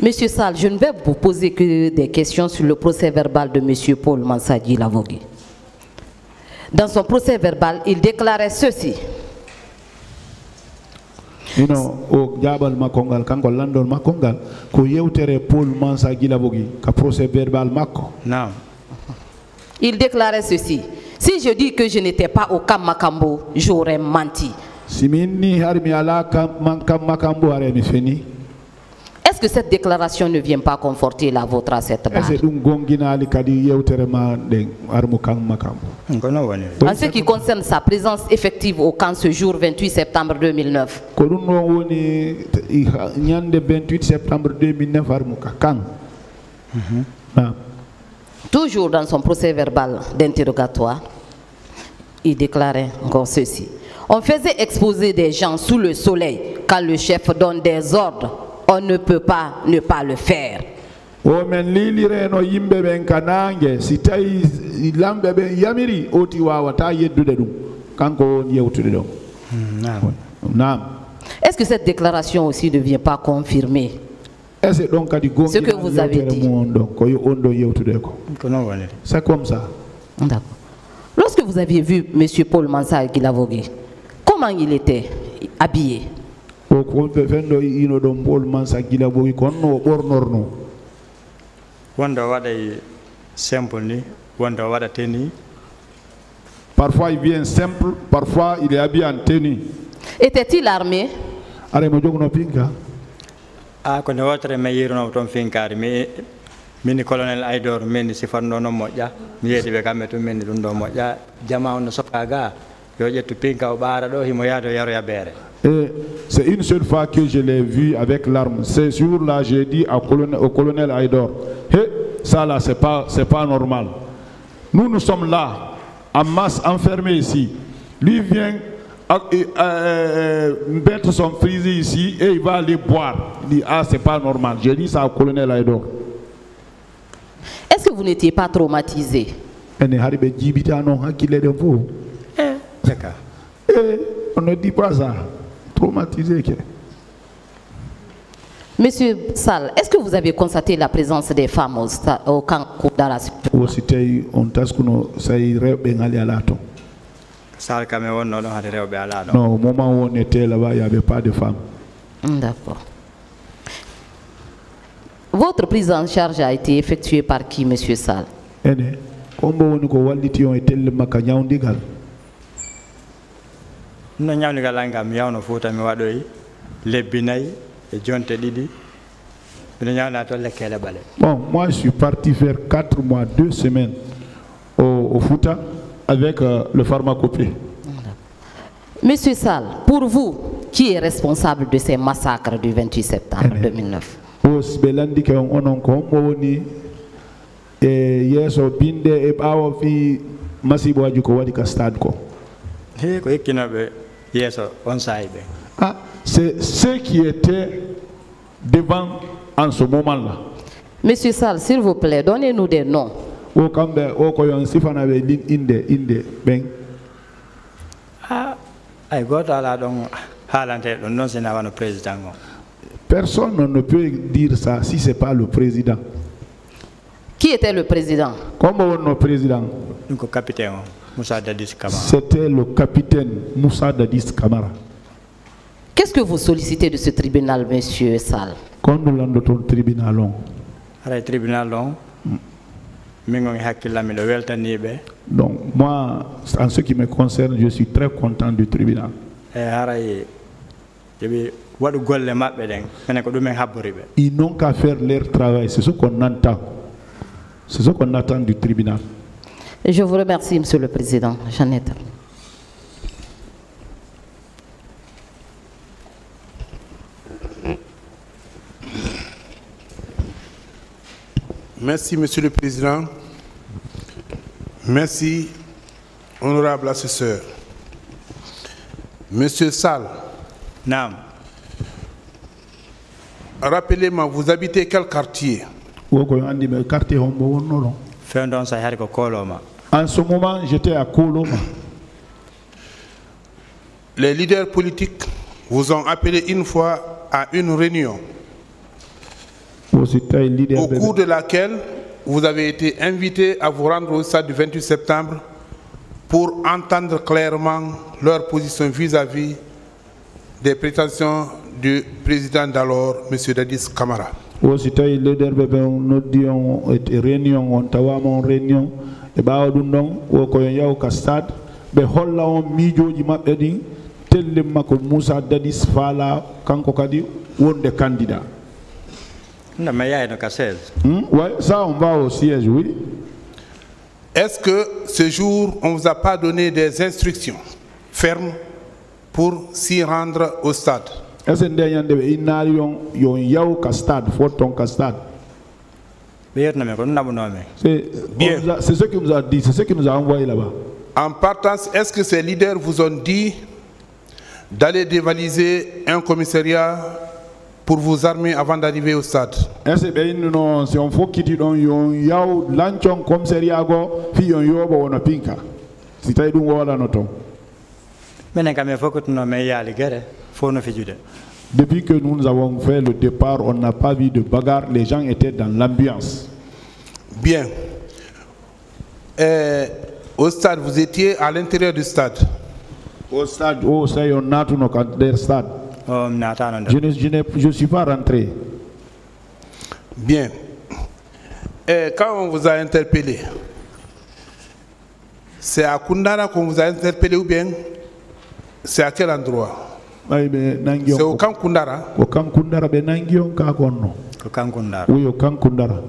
Monsieur Sall, je ne vais vous poser que des questions sur le procès verbal de Monsieur Paul Mansa Djilavogui. Dans son procès verbal, il déclarait ceci. O jabal makongal kanko landon makongal ko yewtere Paul Mansa Djilavogui ka procès verbal makko. Non. Il déclarait ceci. Si je dis que je n'étais pas au camp Makambo, j'aurais menti. Simini harmi ala camp Makambo harmi feni. Est-ce que cette déclaration ne vient pas conforter la vôtre à cette barre? En ce qui concerne sa présence effective au camp ce jour 28 septembre 2009. Toujours dans son procès verbal d'interrogatoire, il déclarait encore ceci. On faisait exposer des gens sous le soleil. Quand le chef donne des ordres, on ne peut pas ne pas le faire. Est-ce que cette déclaration aussi ne vient pas confirmer ce que vous avez dit? C'est comme ça. D'accord. Lorsque vous aviez vu M. Paul Mansah Guilavogui, comment il était habillé? Parfois il vient simple, parfois il est habillé en tenue. Était-il armé? Ah, quand on voit me yiro no ton finkari mini colonel Aidor mini sifando no moja mi yedi be kametu mini dundo moja jama on sokaga yo jetu pinka o bara do himo yado yaro ya bere. C'est une seule fois que je l'ai vu avec l'arme. C'est sur là j'ai dit au colonel Aidor, hey, ça là c'est pas normal. Nous sommes là en masse enfermés ici. Lui vient mettre son fusil ici et il va aller boire. Il dit ah c'est pas normal. J'ai dit ça au colonel Aidor. Est-ce que vous n'étiez pas traumatisé? On ne dit pas ça. Traumatisé. Monsieur Sall, est-ce que vous avez constaté la présence des femmes au camp d'Arras? Non, au moment où on était là-bas, il n'y avait pas de femmes. D'accord. Votre prise en charge a été effectuée par qui, Monsieur Sall? Bon, moi je suis parti faire 4 mois, 2 semaines au Fouta avec le pharmacopée. Monsieur Sall, pour vous, qui est responsable de ces massacres du 28 septembre 2009? C'est ceux qui étaient devant en ce moment-là. Monsieur Sall, s'il vous plaît, donnez-nous des noms. Personne ne peut dire ça si ce n'est pas le président. Qui était le président? Comment le président? C'était le capitaine Moussa Dadis Camara. Qu'est-ce que vous sollicitez de ce tribunal, Monsieur Sall? Quand nous l'avons dans le tribunal long. Donc moi, en ce qui me concerne, je suis très content du tribunal. Ils n'ont qu'à faire leur travail, c'est ce qu'on entend. C'est ce qu'on attend du tribunal. Je vous remercie, Monsieur le Président. Jeannette. Merci, Monsieur le Président. Merci, honorable assesseur. Monsieur Sall. Naam. Rappelez-moi, vous habitez quel quartier? En ce moment, j'étais à Koloma. Les leaders politiques vous ont appelé une fois à une réunion, au cours de laquelle vous avez été invité à vous rendre au stade du 28 septembre pour entendre clairement leur position vis-à-vis des prétentions du président d'alors, M. Dadis Camara. Ouais, ça on va au siège, oui. Est-ce que ce jour, on ne vous a pas donné des instructions fermes pour s'y rendre au stade? Bien. C'est ce qu'il nous a dit, c'est ce qu'il nous a envoyé là-bas. En partance, est-ce que ces leaders vous ont dit d'aller dévaliser un commissariat pour vous armer avant d'arriver au stade? Est-ce que non, si on faut quitter donc yao lanchon commissariat go fi yon yobo wono pinka. Si tay dum wala noton. Depuis que nous avons fait le départ, on n'a pas vu de bagarre, les gens étaient dans l'ambiance. Bien. Au stade, vous étiez à l'intérieur du stade? Au stade, c'est un stade. Je ne suis pas rentré. Bien. Quand on vous a interpellé, c'est à Koundara qu'on vous a interpellé ou bien c'est à quel endroit? C'est au camp Koundara? Au camp Koundara, ben Nangion Kakono. Au camp Koundara. Oui, au camp Koundara.